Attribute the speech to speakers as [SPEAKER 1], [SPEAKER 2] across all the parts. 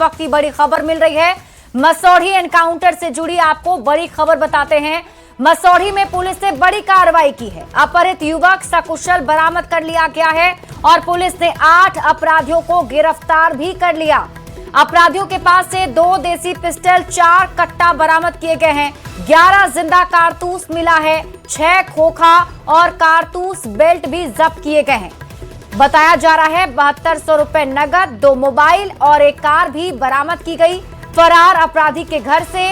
[SPEAKER 1] वक्त की बड़ी खबर मिल रही है। मसौढ़ी एनकाउंटर से जुड़ी आपको बड़ी खबर बताते हैं। मसौढ़ी में पुलिस ने बड़ी कार्रवाई की है। अपहरित युवक सकुशल बरामद कर लिया गया है और पुलिस ने 8 अपराधियों को गिरफ्तार भी कर लिया। अपराधियों के पास से 2 देसी पिस्टल, 4 कट्टा बरामद किए गए हैं। 11 जिंदा कारतूस मिला है। 6 खोखा और कारतूस बेल्ट भी जब्त किए गए हैं। बताया जा रहा है 7200 रुपए नगद, 2 मोबाइल और एक कार भी बरामद की गई। फरार अपराधी के घर से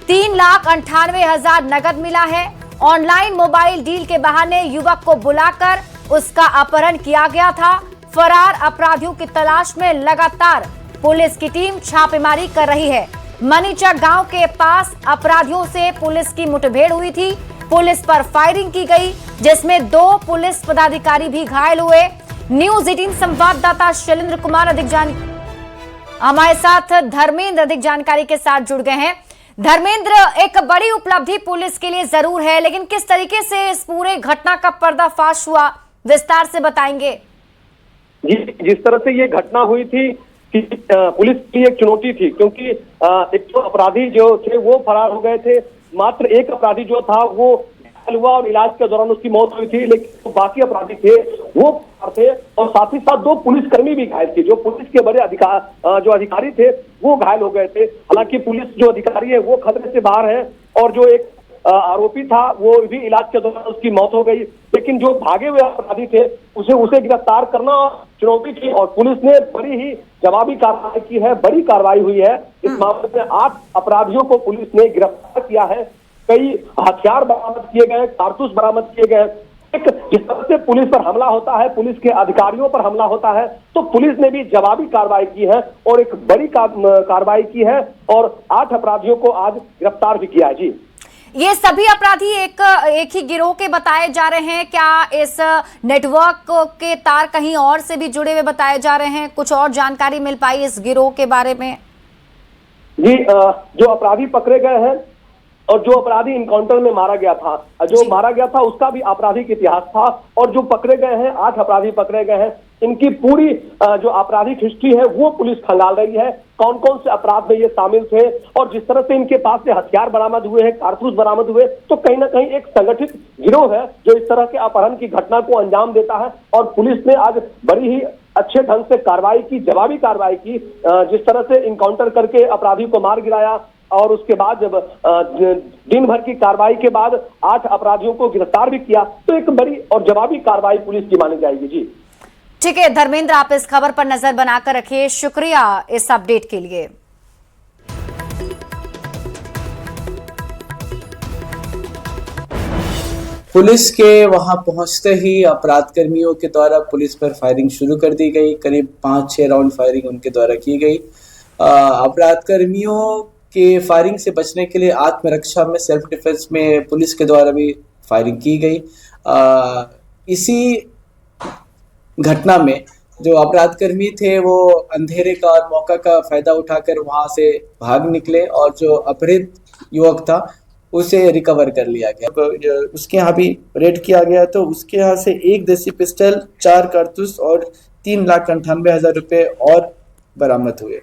[SPEAKER 1] 3,98,000 नगद मिला है। ऑनलाइन मोबाइल डील के बहाने युवक को बुलाकर उसका अपहरण किया गया था। फरार अपराधियों की तलाश में लगातार पुलिस की टीम छापेमारी कर रही है। मनीचक गांव के पास अपराधियों से पुलिस की मुठभेड़ हुई थी। पुलिस पर फायरिंग की गई, जिसमें 2 पुलिस पदाधिकारी भी घायल हुए। न्यूज 18 संवाददाता शैलेंद्र कुमार हमारे साथ धर्मेंद्र अधिक जानकारी के साथ जुड़ गए हैं। धर्मेंद्र, एक बड़ी उपलब्धि पुलिस के लिए जरूर है, लेकिन किस तरीके से इस पूरे घटना का पर्दाफाश हुआ, विस्तार से बताएंगे।
[SPEAKER 2] जिस तरह से ये घटना हुई थी कि पुलिस की एक चुनौती थी, क्योंकि एक तो अपराधी जो थे वो फरार हो गए थे। मात्र एक अपराधी जो था वो घायल हुआ और इलाज के दौरान उसकी मौत हुई थी, लेकिन बाकी अपराधी थे वो फरार थे और साथ ही साथ 2 पुलिसकर्मी भी घायल थे। जो पुलिस के बड़े अधिकारी थे वो घायल हो गए थे। हालांकि पुलिस जो अधिकारी है वो खतरे से बाहर है और जो एक आरोपी था वो भी इलाज के दौरान उसकी मौत हो गई। लेकिन जो भागे हुए अपराधी थे उसे गिरफ्तार करना चुनौती थी और पुलिस ने बड़ी ही जवाबी कार्रवाई की है। बड़ी कार्रवाई हुई है। इस मामले में 8 अपराधियों को पुलिस ने गिरफ्तार किया है। कई हथियार बरामद किए गए, कारतूस बरामद किए गए। जिस तरह से पुलिस पर हमला होता है, पुलिस के अधिकारियों पर हमला होता है, तो पुलिस ने भी जवाबी कार्रवाई की है और एक बड़ी कार्रवाई की है और 8 अपराधियों को आज गिरफ्तार भी किया है। जी,
[SPEAKER 1] ये सभी अपराधी एक ही गिरोह के बताए जा रहे हैं क्या? इस नेटवर्क के तार कहीं और से भी जुड़े हुए बताए जा रहे हैं? कुछ और जानकारी मिल पाई इस गिरोह के बारे में?
[SPEAKER 2] जी, जो अपराधी पकड़े गए हैं और जो अपराधी इनकाउंटर में मारा गया था उसका भी आपराधिक इतिहास था और जो पकड़े गए हैं 8 अपराधी पकड़े गए हैं, इनकी पूरी जो आपराधिक हिस्ट्री है वो पुलिस खंगाल रही है। कौन कौन से अपराध में ये शामिल थे और जिस तरह से इनके पास से हथियार बरामद हुए हैं, कारतूस बरामद हुए, तो कहीं ना कहीं एक संगठित गिरोह है जो इस तरह के अपहरण की घटना को अंजाम देता है। और पुलिस ने आज बड़ी ही अच्छे ढंग से कार्रवाई की, जवाबी कार्रवाई की। जिस तरह से इनकाउंटर करके अपराधी को मार गिराया और उसके बाद जब दिन भर की कार्रवाई के बाद 8 अपराधियों को गिरफ्तार भी किया, तो एक बड़ी और जवाबी कार्रवाई पुलिस की मानी जाएगी। जी
[SPEAKER 1] ठीक है धर्मेंद्र, आप इस खबर पर नजर बनाकर रखिए। शुक्रिया इस अपडेट के लिए।
[SPEAKER 3] पुलिस के वहां पहुंचते ही अपराध कर्मियों के द्वारा पुलिस पर फायरिंग शुरू कर दी गई। करीब 5-6 राउंड फायरिंग उनके द्वारा की गई। अपराध कर्मियों के फायरिंग से बचने के लिए आत्मरक्षा में, सेल्फ डिफेंस में पुलिस के द्वारा भी फायरिंग की गई। इसी घटना में जो अपराध कर्मी थे वो अंधेरे का और मौका का फायदा उठाकर वहां से भाग निकले और जो अपहृत युवक था उसे रिकवर कर लिया गया। उसके यहाँ भी रेड किया गया तो उसके यहाँ से 1 देसी पिस्टल, 4 कारतूस और 3,98,000 रुपए और बरामद हुए।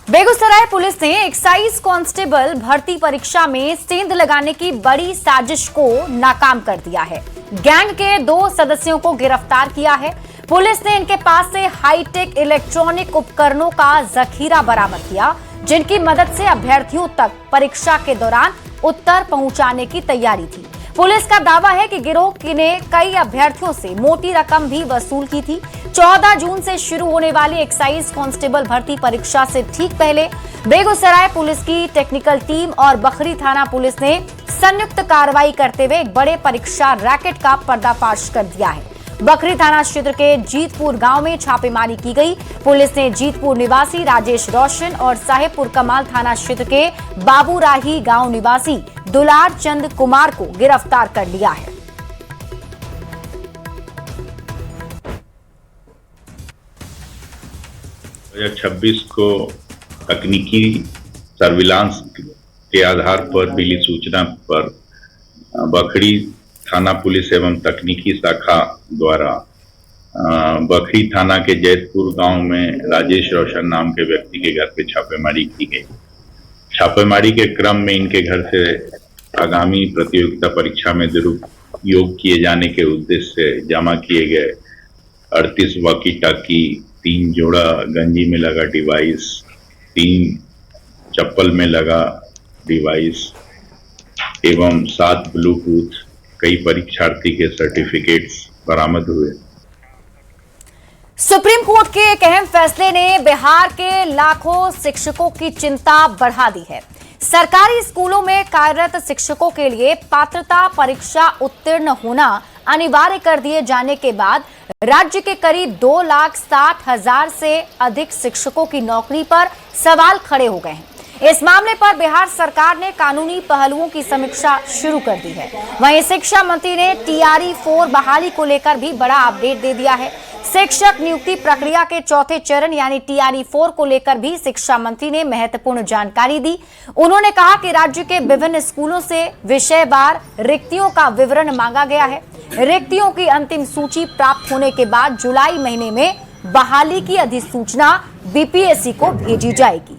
[SPEAKER 1] बेगूसराय पुलिस ने एक्साइज कांस्टेबल भर्ती परीक्षा में सेंध लगाने की बड़ी साजिश को नाकाम कर दिया है। गैंग के 2 सदस्यों को गिरफ्तार किया है। पुलिस ने इनके पास से हाईटेक इलेक्ट्रॉनिक उपकरणों का जखीरा बरामद किया, जिनकी मदद से अभ्यर्थियों तक परीक्षा के दौरान उत्तर पहुंचाने की तैयारी थी। पुलिस का दावा है कि गिरोह ने कई अभ्यर्थियों से मोटी रकम भी वसूल की थी। 14 जून से शुरू होने वाली एक्साइज कांस्टेबल भर्ती परीक्षा से ठीक पहले बेगूसराय पुलिस की टेक्निकल टीम और बखरी थाना पुलिस ने संयुक्त कार्रवाई करते हुए एक बड़े परीक्षा रैकेट का पर्दाफाश कर दिया है। बखरी थाना क्षेत्र के जीतपुर गांव में छापेमारी की गई। पुलिस ने जीतपुर निवासी राजेश रोशन और साहेबपुर कमाल थाना क्षेत्र के बाबूराही गांव निवासी दुलार चंद कुमार को गिरफ्तार कर लिया है।
[SPEAKER 4] 2026 को तकनीकी सर्विलांस के आधार पर मिली सूचना पर बखरी थाना पुलिस एवं तकनीकी शाखा द्वारा बखरी थाना के जैतपुर गांव में राजेश रोशन नाम के व्यक्ति के घर पे छापेमारी की गई। छापेमारी के क्रम में इनके घर से आगामी प्रतियोगिता परीक्षा में दुरुपयोग किए जाने के उद्देश्य से जमा किए गए 38 वॉकी टाकी, 3 जोड़ा गंजी में लगा डिवाइस, 3 चप्पल में लगा डिवाइस एवं 7 ब्लूटूथ, कई परीक्षार्थी के सर्टिफिकेट्स बरामद हुए।
[SPEAKER 1] सुप्रीम कोर्ट के एक अहम फैसले ने बिहार के लाखों शिक्षकों की चिंता बढ़ा दी है। सरकारी स्कूलों में कार्यरत शिक्षकों के लिए पात्रता परीक्षा उत्तीर्ण होना अनिवार्य कर दिए जाने के बाद राज्य के करीब 2,60,000 से अधिक शिक्षकों की नौकरी पर सवाल खड़े हो गए हैं। इस मामले पर बिहार सरकार ने कानूनी पहलुओं की समीक्षा शुरू कर दी है। वहीं शिक्षा मंत्री ने TRE 4 बहाली को लेकर भी बड़ा अपडेट दे दिया है। शिक्षक नियुक्ति प्रक्रिया के चौथे चरण यानी TRE 4 को लेकर भी शिक्षा मंत्री ने महत्वपूर्ण जानकारी दी। उन्होंने कहा कि राज्य के विभिन्न स्कूलों से विषयवार रिक्तियों का विवरण मांगा गया है। रिक्तियों की अंतिम सूची प्राप्त होने के बाद जुलाई महीने में बहाली की अधिसूचना BPSC को भेजी जाएगी।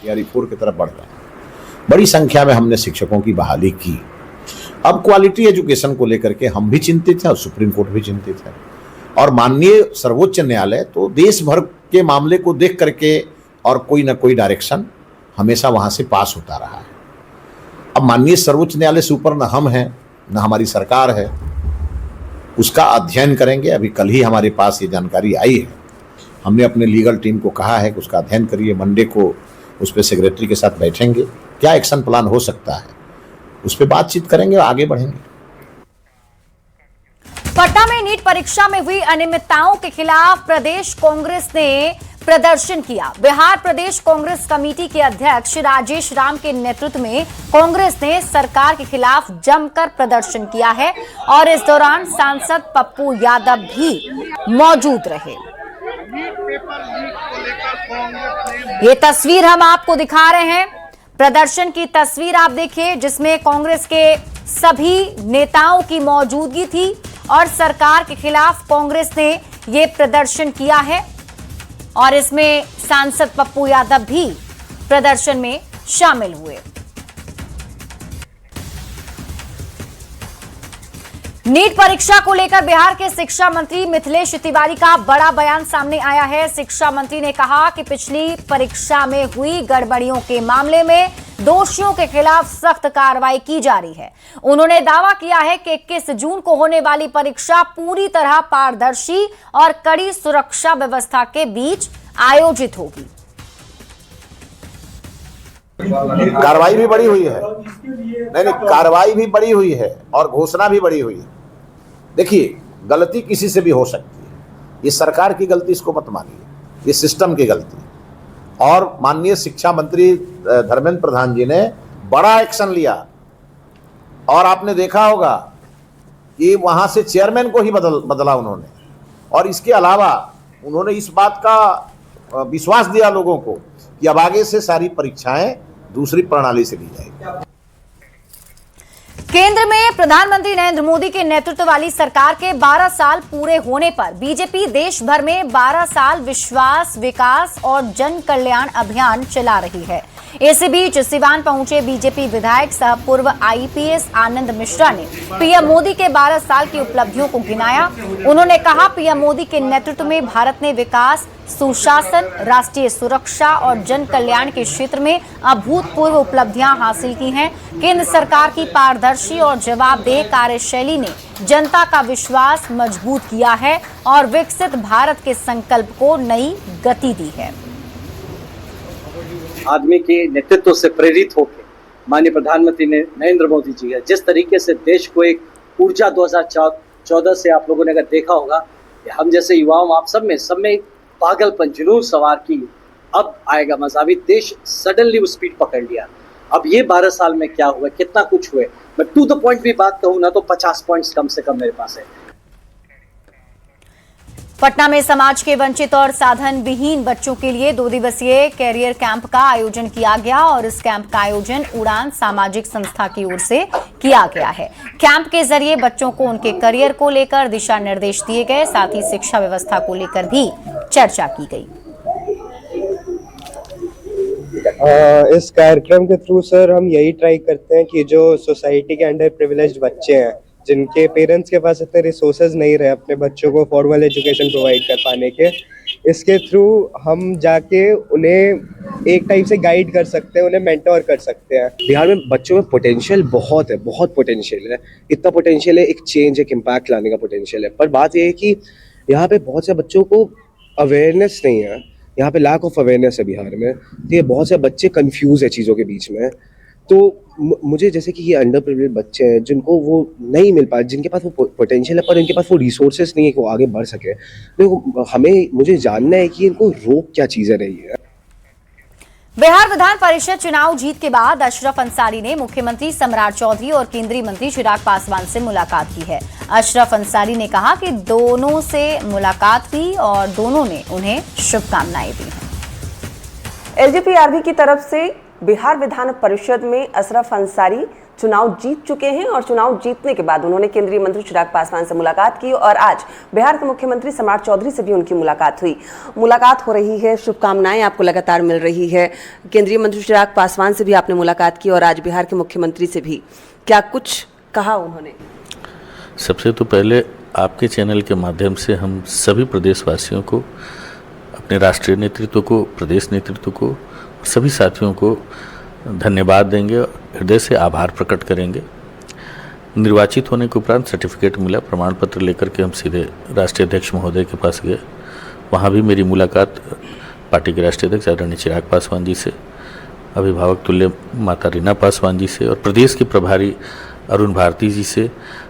[SPEAKER 5] TRE 4 की तरफ बढ़ रहा है। बड़ी संख्या में हमने शिक्षकों की बहाली की। अब क्वालिटी एजुकेशन को लेकर के हम भी चिंतित हैं और सुप्रीम कोर्ट भी चिंतित है और माननीय सर्वोच्च न्यायालय तो देश भर के मामले को देख करके और कोई ना कोई डायरेक्शन हमेशा वहां से पास होता रहा है। अब माननीय सर्वोच्च न्यायालय से ऊपर न हम हैं न हमारी सरकार है, उसका अध्ययन करेंगे। अभी कल ही हमारे पास ये जानकारी आई है। हमने अपने लीगल टीम को कहा है कि उसका अध्ययन करिए। मंडे को उस पर सेक्रेटरी के साथ बैठेंगे, क्या एक्शन प्लान हो सकता है उस पर बातचीत करेंगे और आगे बढ़ेंगे।
[SPEAKER 1] पटना में नीट परीक्षा में हुई अनियमितताओं के खिलाफ प्रदेश कांग्रेस ने प्रदर्शन किया। बिहार प्रदेश कांग्रेस कमेटी के अध्यक्ष राजेश राम के नेतृत्व में कांग्रेस ने सरकार के खिलाफ जमकर प्रदर्शन किया है और इस दौरान सांसद पप्पू यादव भी मौजूद रहे। ये तस्वीर हम आपको दिखा रहे हैं, प्रदर्शन की तस्वीर आप देखिए जिसमें कांग्रेस के सभी नेताओं की मौजूदगी थी और सरकार के खिलाफ कांग्रेस ने ये प्रदर्शन किया है और इसमें सांसद पप्पू यादव भी प्रदर्शन में शामिल हुए। नीट परीक्षा को लेकर बिहार के शिक्षा मंत्री मिथिलेश तिवारी का बड़ा बयान सामने आया है। शिक्षा मंत्री ने कहा कि पिछली परीक्षा में हुई गड़बड़ियों के मामले में दोषियों के खिलाफ सख्त कार्रवाई की जा रही है। उन्होंने दावा किया है कि 21 जून को होने वाली परीक्षा पूरी तरह पारदर्शी और कड़ी सुरक्षा व्यवस्था के बीच आयोजित होगी।
[SPEAKER 5] कार्रवाई भी बड़ी हुई है, नहीं कार्रवाई भी बड़ी हुई है और घोषणा भी बड़ी हुई है। देखिए, गलती किसी से भी हो सकती है, ये सरकार की गलती इसको मत मानिए, ये सिस्टम की गलती। और माननीय शिक्षा मंत्री धर्मेंद्र प्रधान जी ने बड़ा एक्शन लिया और आपने देखा होगा कि वहां से चेयरमैन को ही बदला उन्होंने। और इसके अलावा उन्होंने इस बात का विश्वास दिया लोगों को कि अब आगे से सारी परीक्षाएं दूसरी प्रणाली से ली जाएगी।
[SPEAKER 1] केंद्र में प्रधानमंत्री नरेंद्र मोदी के नेतृत्व वाली सरकार के 12 साल पूरे होने पर बीजेपी देश भर में 12 साल विश्वास, विकास और जन कल्याण अभियान चला रही है। इसी बीच सिवान पहुंचे बीजेपी विधायक सह पूर्व IPS आनंद मिश्रा ने पीएम मोदी के 12 साल की उपलब्धियों को गिनाया। उन्होंने कहा, पीएम मोदी के नेतृत्व में भारत ने विकास, सुशासन, राष्ट्रीय सुरक्षा और जन कल्याण के क्षेत्र में अभूतपूर्व उपलब्धियां हासिल की हैं। केंद्र सरकार की पारदर्शी और जवाबदेह कार्यशैली ने जनता का विश्वास मजबूत किया है और विकसित भारत के संकल्प को नई गति दी है।
[SPEAKER 6] आदमी के नेतृत्व से प्रेरित होकर माननीय प्रधानमंत्री नरेंद्र मोदी जी है, जिस तरीके से देश को एक ऊर्जा 2014 से आप लोगों ने अगर देखा होगा, हम जैसे युवाओं आप सब में पागलपन, जुनून सवार की, अब आएगा मजा। अभी देश सडनली वो स्पीड पकड़ लिया। अब ये 12 साल में क्या हुआ, कितना कुछ हुए, मैं टू द पॉइंट भी बात कहूँ ना तो 50 पॉइंट्स कम से कम मेरे पास है।
[SPEAKER 1] पटना में समाज के वंचित और साधन विहीन बच्चों के लिए 2 दिवसीय कैरियर कैंप का आयोजन किया गया और इस कैंप का आयोजन उड़ान सामाजिक संस्था की ओर से किया गया है। कैंप के जरिए बच्चों को उनके करियर को लेकर दिशा निर्देश दिए गए, साथ ही शिक्षा व्यवस्था को लेकर भी चर्चा की गई।
[SPEAKER 7] इस कार्यक्रम के थ्रू सर हम यही ट्राई करते हैं कि जो सोसाइटी के अंडर प्रिविलेज्ड बच्चे हैं, जिनके पेरेंट्स के पास इतने रिसोर्सेज नहीं रहे अपने बच्चों को फॉर्मल एजुकेशन प्रोवाइड कर पाने के, इसके थ्रू हम जाके उन्हें एक टाइप से गाइड कर सकते हैं, उन्हें मेंटोर कर सकते हैं।
[SPEAKER 8] बिहार में बच्चों में पोटेंशियल बहुत है, बहुत पोटेंशियल है। इतना पोटेंशियल है, एक चेंज, एक इम्पैक्ट लाने का पोटेंशियल है। पर बात यह है कि यहाँ पे बहुत से बच्चों को अवेयरनेस नहीं है, यहाँ पे लैक ऑफ अवेयरनेस है बिहार में। तो ये बहुत से बच्चे कंफ्यूज है चीज़ों के बीच में। तो मुझे जैसे कि ये अंडर प्रिविलेज्ड बच्चे हैं जिनको वो नहीं मिल पा, जिनके पास वो पोटेंशियल है पर इनके पास वो रिसोर्सेज नहीं है कि वो आगे बढ़ सके। तो मुझे जानना है कि इनको रोक क्या चीज़ें रही है।
[SPEAKER 1] बिहार विधान परिषद चुनाव जीत के बाद अशरफ अंसारी ने मुख्यमंत्री सम्राट चौधरी और केंद्रीय मंत्री चिराग पासवान से मुलाकात की है। अशरफ अंसारी ने कहा कि दोनों से मुलाकात हुई और दोनों ने उन्हें शुभकामनाएं दी हैं।
[SPEAKER 9] एलजेपीआरबी की तरफ से बिहार विधान परिषद में अशरफ अंसारी चुनाव जीत चुके हैं और चुनाव जीतने के बाद उन्होंने केंद्रीय मंत्री चिराग पासवान से मुलाकात की और आज बिहार के मुख्यमंत्री सम्राट चौधरी से भी उनकी मुलाकात हुई। मुलाकात हो रही है, शुभकामनाएं आपको लगातार मिल रही है। केंद्रीय मंत्री चिराग पासवान से भी आपने मुलाकात की और आज बिहार के मुख्यमंत्री से भी, क्या कुछ कहा उन्होंने?
[SPEAKER 10] सबसे तो पहले आपके चैनल के माध्यम से हम सभी प्रदेशवासियों को, अपने राष्ट्रीय नेतृत्व को, प्रदेश नेतृत्व को, सभी साथियों को धन्यवाद देंगे, हृदय से आभार प्रकट करेंगे। निर्वाचित होने के उपरांत सर्टिफिकेट मिला, प्रमाण पत्र लेकर के हम सीधे राष्ट्रीय अध्यक्ष महोदय के पास गए। वहाँ भी मेरी मुलाकात पार्टी के राष्ट्रीय अध्यक्ष आदरणीय चिराग पासवान जी से, अभिभावक तुल्य माता रीना पासवान जी से और प्रदेश के प्रभारी अरुण भारती जी से,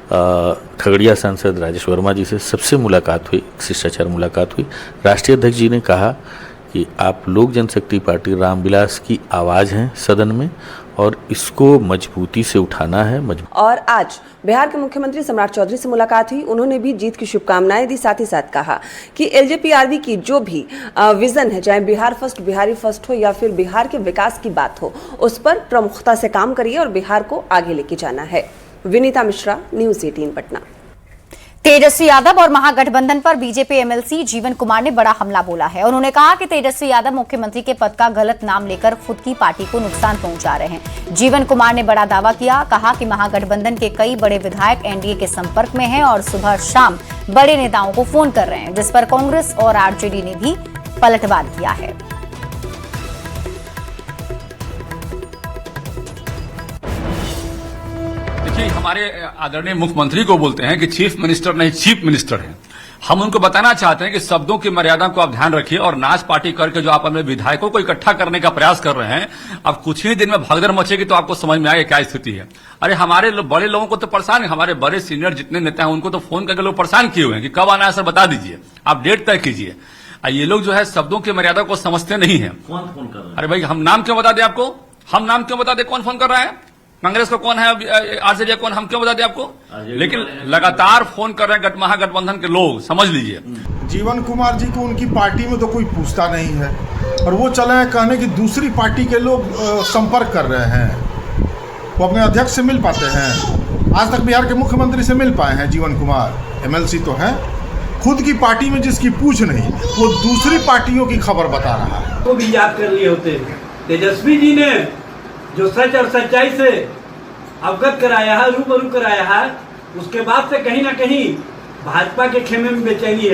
[SPEAKER 10] खगड़िया सांसद राजेश वर्मा जी से, सबसे मुलाकात हुई, शिष्टाचार मुलाकात हुई। राष्ट्रीय अध्यक्ष जी ने कहा कि आप लोक जनशक्ति पार्टी रामविलास की आवाज़ हैं सदन में और इसको मजबूती से उठाना है।
[SPEAKER 9] और आज बिहार के मुख्यमंत्री सम्राट चौधरी से मुलाकात हुई, उन्होंने भी जीत की शुभकामनाएं दी। साथ ही साथ कहा कि एलजेपीआरबी की जो भी विजन है, चाहे बिहार फर्स्ट, बिहारी फर्स्ट हो या फिर बिहार के विकास की बात हो, उस पर प्रमुखता से काम करिए और बिहार को आगे लेके जाना है। विनीता मिश्रा, न्यूज़ 18 पटना।
[SPEAKER 1] तेजस्वी यादव और महागठबंधन पर बीजेपी एमएलसी जीवन कुमार ने बड़ा हमला बोला है। उन्होंने कहा कि तेजस्वी यादव मुख्यमंत्री के पद का गलत नाम लेकर खुद की पार्टी को नुकसान पहुंचा रहे हैं। जीवन कुमार ने बड़ा दावा किया, कहा कि महागठबंधन के कई बड़े विधायक एनडीए के संपर्क में हैं और सुबह शाम बड़े नेताओं को फोन कर रहे हैं, जिस पर कांग्रेस और आरजेडी ने भी पलटवार किया है।
[SPEAKER 11] हमारे आदरणीय मुख्यमंत्री को बोलते हैं कि चीफ मिनिस्टर नहीं, चीफ मिनिस्टर हैं। हम उनको बताना चाहते हैं कि शब्दों की मर्यादा को आप ध्यान रखिए और नाच पार्टी करके जो आप अपने विधायकों को इकट्ठा करने का प्रयास कर रहे हैं, अब कुछ ही दिन में भगदड़ मचेगी तो आपको समझ में आएगा क्या स्थिति है। अरे हमारे बड़े लोगों को तो परेशान है, हमारे बड़े सीनियर जितने नेता हैं उनको तो फोन करके लोग परेशान किए हुए हैं कि कब आना है सर, बता दीजिए, आप डेट तय कीजिए। ये लोग जो है शब्दों की मर्यादा को समझते नहीं है। कौन फोन कर रहा है? अरे भाई हम नाम क्यों बता दें आपको, हम नाम क्यों बता दें कौन फोन कर रहा है? कांग्रेस का कौन है, आरजेडी कौन, हम क्यों बता दें आपको? लेकिन लगातार फोन कर रहे हैं महागठबंधन के लोग, समझ लीजिए।
[SPEAKER 12] जीवन कुमार जी को उनकी पार्टी में तो कोई पूछता नहीं है और वो चले हैं कहने की दूसरी पार्टी के लोग संपर्क कर रहे हैं। वो अपने अध्यक्ष से मिल पाते हैं? आज तक बिहार के मुख्यमंत्री से मिल पाए हैं जीवन कुमार? एमएलसी तो है, खुद की पार्टी में जिसकी पूछ नहीं, वो दूसरी पार्टियों की खबर बता रहा है।
[SPEAKER 13] वो भी याद कर लिए होते। तेजस्वी जी ने जो सच और सच्चाई से अवगत कराया है, रूबरू कराया है, उसके बाद से कहीं ना कहीं भाजपा के खेमे में बेचैनी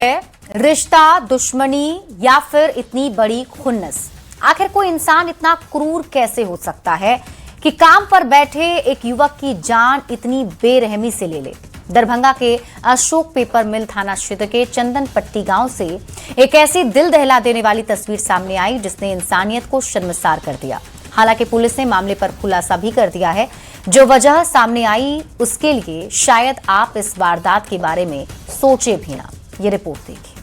[SPEAKER 13] है।
[SPEAKER 1] रिश्ता, दुश्मनी या फिर इतनी बड़ी खुन्नस, आखिर कोई इंसान इतना क्रूर कैसे हो सकता है कि काम पर बैठे एक युवक की जान इतनी बेरहमी से ले ले? दरभंगा के अशोक पेपर मिल थाना क्षेत्र के चंदन पट्टी गांव से एक ऐसी दिल दहला देने वाली तस्वीर सामने आई जिसने इंसानियत को शर्मसार कर दिया। हालांकि पुलिस ने मामले पर खुलासा भी कर दिया है। जो वजह सामने आई उसके लिए शायद आप इस वारदात के बारे में सोचे भी ना। ये रिपोर्ट देखिए।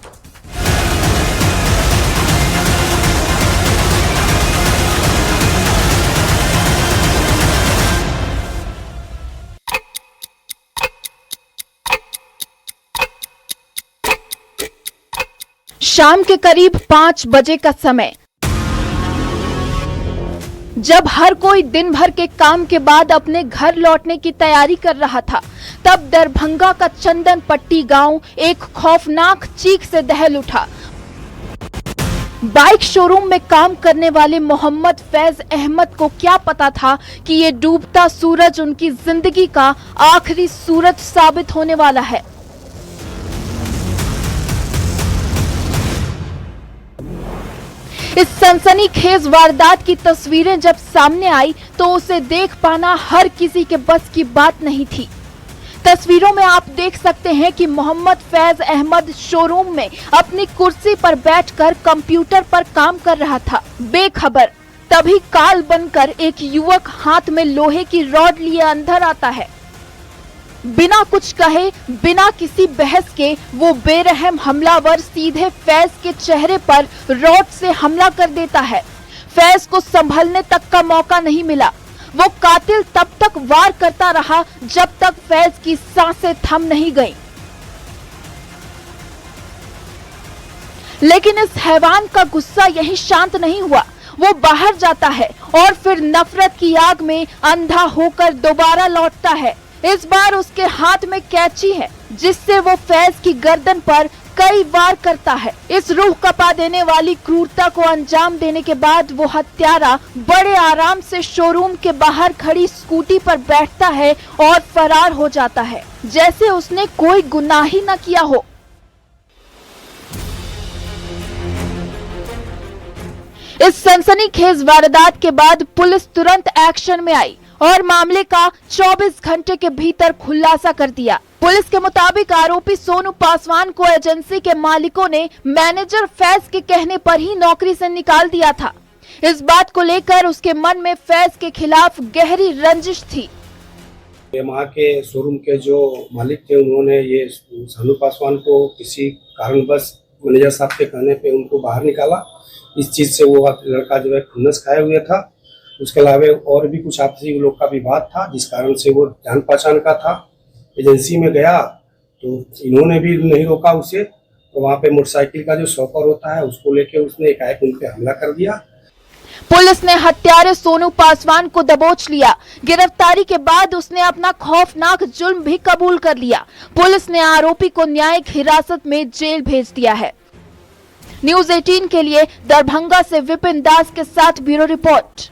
[SPEAKER 14] शाम के करीब 5 बजे का समय, जब हर कोई दिन भर के काम के बाद अपने घर लौटने की तैयारी कर रहा था, तब दरभंगा का चंदन पट्टी गांव एक खौफनाक चीख से दहल उठा। बाइक शोरूम में काम करने वाले मोहम्मद फैज अहमद को क्या पता था कि ये डूबता सूरज उनकी जिंदगी का आखिरी सूरज साबित होने वाला है। इस सनसनीखेज वारदात की तस्वीरें जब सामने आई तो उसे देख पाना हर किसी के बस की बात नहीं थी। तस्वीरों में आप देख सकते हैं कि मोहम्मद फैज अहमद शोरूम में अपनी कुर्सी पर बैठकर कंप्यूटर पर काम कर रहा था, बेखबर। तभी काल बनकर एक युवक हाथ में लोहे की रॉड लिए अंदर आता है। बिना कुछ कहे, बिना किसी बहस के वो बेरहम हमलावर सीधे फैज के चेहरे पर रॉड से हमला कर देता है। फैज को संभलने तक का मौका नहीं मिला। वो कातिल तब तक वार करता रहा जब तक फैज की सांसें थम नहीं गईं। लेकिन इस हैवान का गुस्सा यहीं शांत नहीं हुआ। वो बाहर जाता है और फिर नफरत की आग में अंधा होकर दोबारा लौटता है। इस बार उसके हाथ में कैंची है, जिससे वो फैज की गर्दन पर कई वार करता है। इस रूह कपा देने वाली क्रूरता को अंजाम देने के बाद वो हत्यारा बड़े आराम से शोरूम के बाहर खड़ी स्कूटी पर बैठता है और फरार हो जाता है, जैसे उसने कोई गुनाह ही न किया हो। इस सनसनीखेज वारदात के बाद पुलिस तुरंत एक्शन में आई और मामले का 24 घंटे के भीतर खुलासा कर दिया। पुलिस के मुताबिक आरोपी सोनू पासवान को एजेंसी के मालिकों ने मैनेजर फैज के कहने पर ही नौकरी से निकाल दिया था। इस बात को लेकर उसके मन में फैज के खिलाफ गहरी रंजिश थी।
[SPEAKER 15] वहाँ के शोरूम के जो मालिक थे, उन्होंने ये सोनू पासवान को किसी कारणवश मैनेजर साहब के कहने पे उनको बाहर निकाला। इस चीज से वो लड़का जो है खुन्नस खाए हुए था। उसके अलावा और भी कुछ आपसी लोग का विवाद था, जिस कारण से वो जान पहचान का था। एजेंसी में गया तो इन्होंने भी नहीं रोका उसे, तो वहाँ पे मोटरसाइकिल का जो शॉफर होता है उसको लेके उसने एकाएक उन पे हमला कर दिया।
[SPEAKER 14] पुलिस ने हत्यारे सोनू पासवान को दबोच लिया। गिरफ्तारी के बाद उसने अपना खौफनाक जुल्म भी कबूल कर लिया। पुलिस ने आरोपी को न्यायिक हिरासत में जेल भेज दिया है। न्यूज़ 18 के लिए दरभंगा से विपिन दास के साथ ब्यूरो रिपोर्ट।